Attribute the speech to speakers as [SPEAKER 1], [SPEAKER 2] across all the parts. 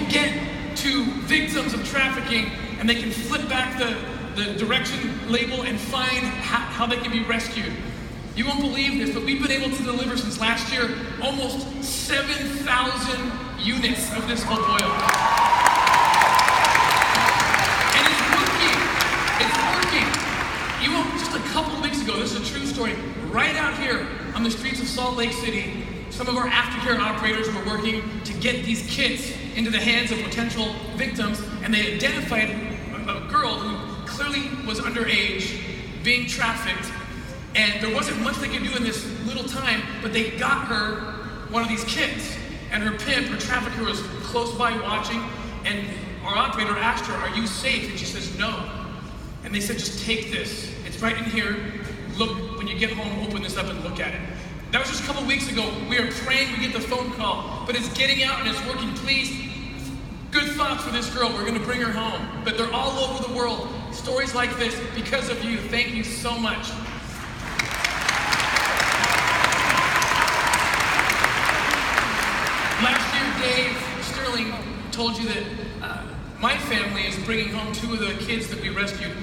[SPEAKER 1] can get to victims of trafficking and they can flip back the direction label and find how they can be rescued. You won't believe this, but we've been able to deliver since last year almost 7,000 units of this hope oil. And it's working. It's working. You won't, just a couple of weeks ago, this is a true story, right out here on the streets of Salt Lake City, some of our aftercare operators were working to get these kits into the hands of potential victims, and they identified a girl who clearly was underage, being trafficked, and there wasn't much they could do in this little time, but they got her one of these kits, and her pimp, her trafficker, was close by watching, and our operator asked her, "Are you safe?" And she says, "No." And they said, "Just take this. It's right in here. Look, when you get home, open this up and look at it." That was just a couple weeks ago. We are praying we get the phone call, but it's getting out and it's working. Please, good thoughts for this girl. We're going to bring her home. But they're all over the world. Stories like this because of you. Thank you so much. Last year, Dave Sterling told you that my family is bringing home 2 of the kids that we rescued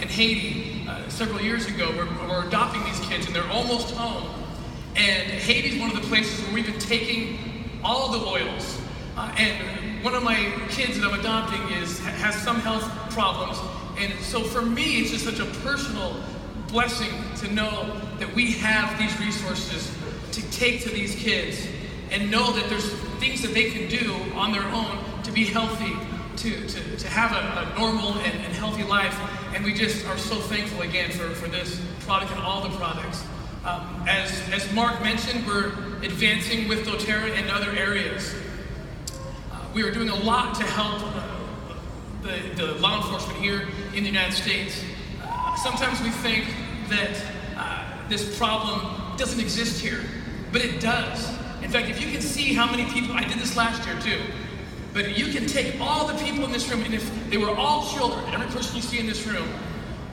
[SPEAKER 1] in Haiti several years ago. We're adopting these kids, and they're almost home. And Haiti is one of the places where we've been taking all the oils. And one of my kids that I'm adopting has some health problems. And so for me, it's just such a personal blessing to know that we have these resources to take to these kids and know that there's things that they can do on their own to be healthy, to have a normal and healthy life. And we just are so thankful again for this product and all the products. As Mark mentioned, we're advancing with doTERRA in other areas. We are doing a lot to help the law enforcement here in the United States. Sometimes we think that this problem doesn't exist here, but it does. In fact, if you can see how many people, I did this last year too, but you can take all the people in this room, and if they were all children, every person you see in this room,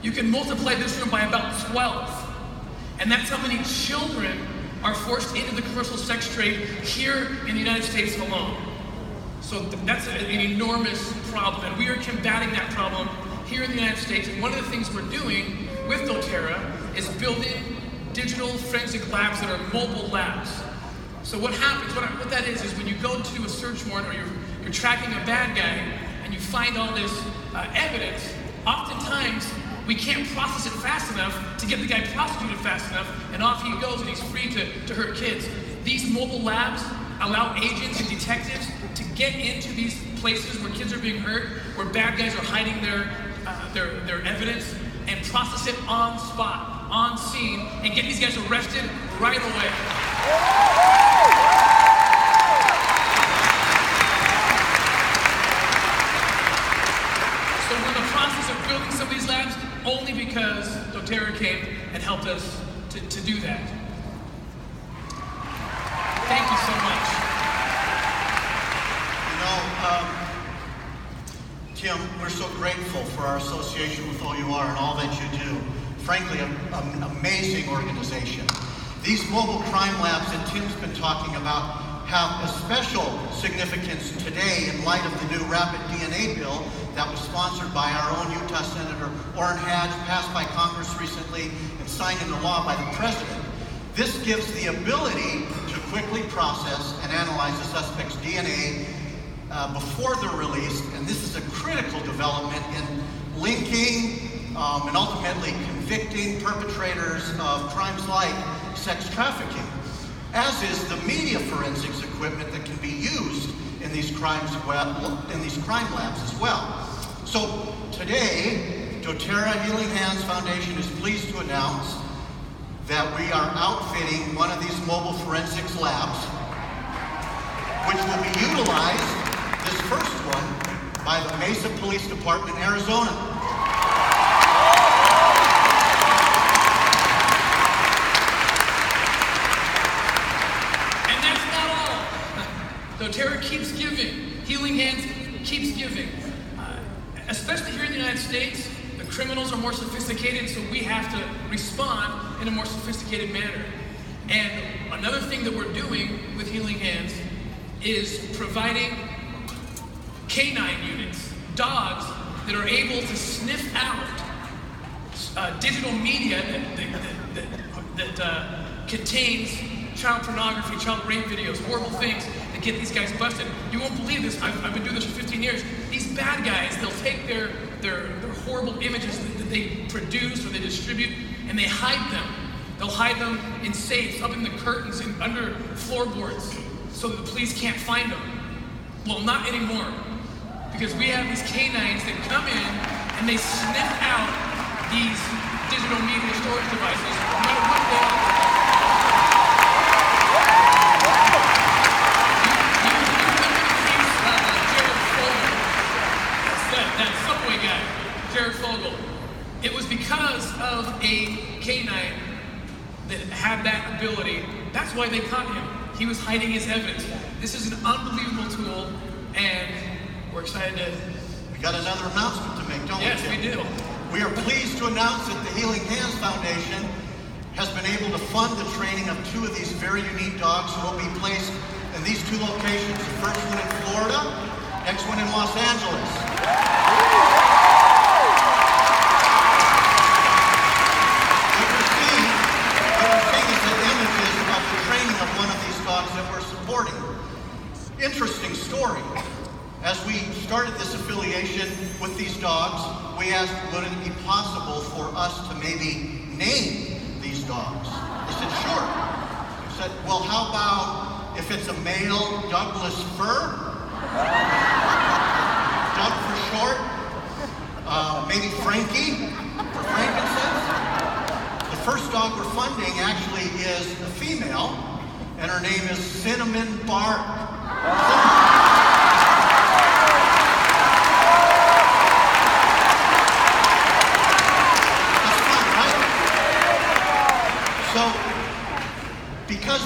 [SPEAKER 1] you can multiply this room by about 12. And that's how many children are forced into the commercial sex trade here in the United States alone. So that's an enormous problem, and we are combating that problem here in the United States. And one of the things we're doing with doTERRA is building digital forensic labs that are mobile labs. So what happens, what that is when you go to a search warrant or you're tracking a bad guy and you find all this evidence, oftentimes we can't process it fast enough to get the guy prosecuted fast enough, and off he goes and he's free to hurt kids. These mobile labs allow agents and detectives to get into these places where kids are being hurt, where bad guys are hiding their evidence, and process it on spot, on scene, and get these guys arrested right away. So we're in the process of building some of these labs only because doTERRA came and helped us to do that. Thank you so much.
[SPEAKER 2] Tim, we're so grateful for our association with OUR and all that you do. Frankly, an amazing organization. These mobile crime labs that Tim's been talking about have a special significance today in light of the new rapid DNA bill that was sponsored by our own Utah Senator Orrin Hatch, passed by Congress recently, and signed into law by the President. This gives the ability to quickly process and analyze the suspect's DNA before they're released, and this is a critical development in linking and ultimately convicting perpetrators of crimes like sex trafficking, as is the media forensics equipment that can be used in these crime labs as well. So today, doTERRA Healing Hands Foundation is pleased to announce that we are outfitting one of these mobile forensics labs, which will be utilized, this first one, by the Mesa Police Department in Arizona.
[SPEAKER 1] And that's not all. doTERRA keeps giving. Healing Hands keeps giving. Especially here in the United States, the criminals are more sophisticated, so we have to respond in a more sophisticated manner. And another thing that we're doing with Healing Hands is providing canine units, dogs that are able to sniff out digital media that contains child pornography, child rape videos, horrible things that get these guys busted. You won't believe this. I've been doing this for 15 years. These bad guys, they'll take their horrible images that they produce or they distribute, and they hide them. They'll hide them in safes, up in the curtains, and under floorboards, so that the police can't find them. Well, not anymore, because we have these canines that come in and they sniff out these digital media storage devices, no matter what they are. That Subway guy, Jared Fogle. It was because of a canine that had that ability. That's why they caught him. He was hiding his evidence. This is an unbelievable tool, and we're excited to...
[SPEAKER 2] We got another announcement to make, don't we, Tim?
[SPEAKER 1] Yes, we do.
[SPEAKER 2] We are pleased to announce that the Healing Hands Foundation has been able to fund the training of 2 of these very unique dogs who will be placed in these 2 locations. The first one in Florida, next one in Los Angeles. What you're seeing is the images of the training of one of these dogs that we're supporting. Interesting story. As we started this affiliation with these dogs, we asked, would it be possible for us to maybe name these dogs? They said, sure. We said, well, how about if it's a male Douglas fir? Doug for short? Maybe Frankie for frankincense? The first dog we're funding actually is a female, and her name is Cinnamon Bark. Because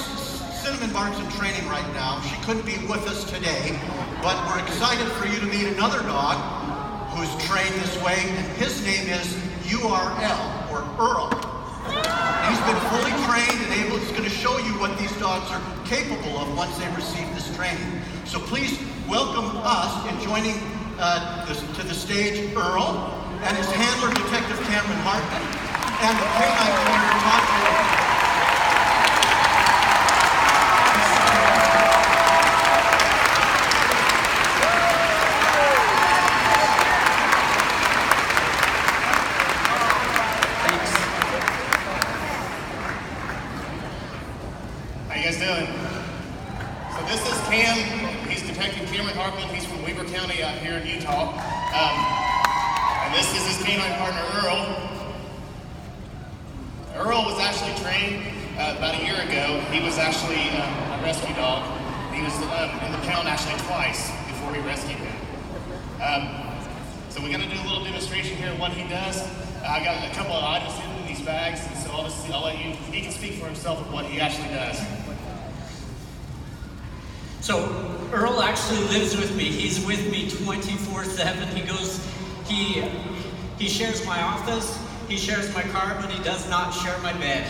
[SPEAKER 2] Cinnamon Bark's in training right now, she couldn't be with us today, but we're excited for you to meet another dog who's trained this way, and his name is URL, or Earl. He's been fully trained and he's going to show you what these dogs are capable of once they receive this training. So please welcome us in joining to the stage Earl and his handler, Detective Cameron Hartman, and the canine trainer, Todd Jordan.
[SPEAKER 3] He's from Weber County out here in Utah. And this is his canine partner, Earl. Earl was actually trained about a year ago. He was actually a rescue dog. He was in the pound actually twice before we rescued him. So we're going to do a little demonstration here of what he does. I got a couple of items in these bags, and so I'll let you, he can speak for himself of what he actually does.
[SPEAKER 4] So Earl actually lives with me. He's with me 24/7. He shares my office, he shares my car, but he does not share my bed.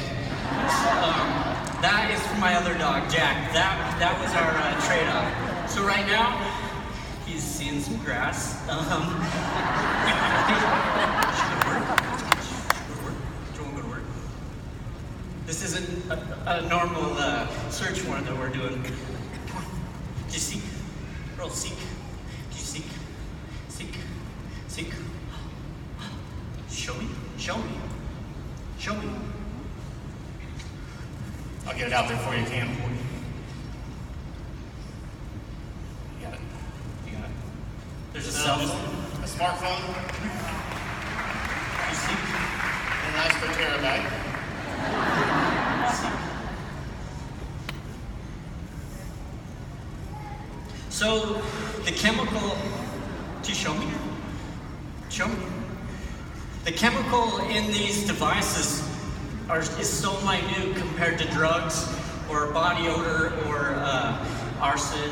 [SPEAKER 4] That is for my other dog, Jack. That was our trade-off. So right now, he's seeing some grass. This isn't a normal search warrant that we're doing. Do you seek? Earl, seek. Do you seek? Seek. Seek. Show me. Show me. Show me.
[SPEAKER 3] I'll get it out there for you, Cam. You got it.
[SPEAKER 4] You got it. There's a cell phone.
[SPEAKER 3] A smartphone.
[SPEAKER 4] You seek.
[SPEAKER 3] And a nice Doterra bag.
[SPEAKER 4] Seek. So the chemical, do you show me? Show me. The chemical in these devices is so minute compared to drugs or body odor or arson,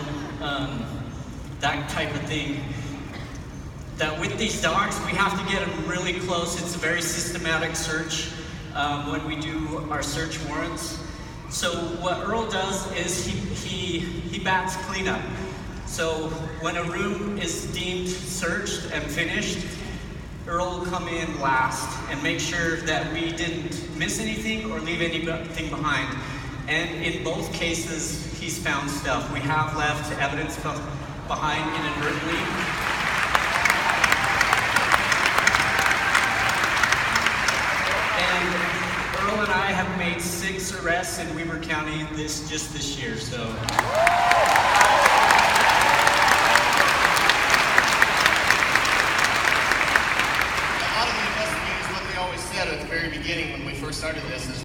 [SPEAKER 4] that type of thing, that with these dogs we have to get them really close. It's a very systematic search when we do our search warrants. So what Earl does is he bats cleanup. So when a room is deemed searched and finished, Earl will come in last and make sure that we didn't miss anything or leave anything behind. And in both cases, he's found stuff. We have left evidence behind inadvertently. And Earl and I have made 6 arrests in Weber County just this year, so.
[SPEAKER 3] At the very beginning when we first started this is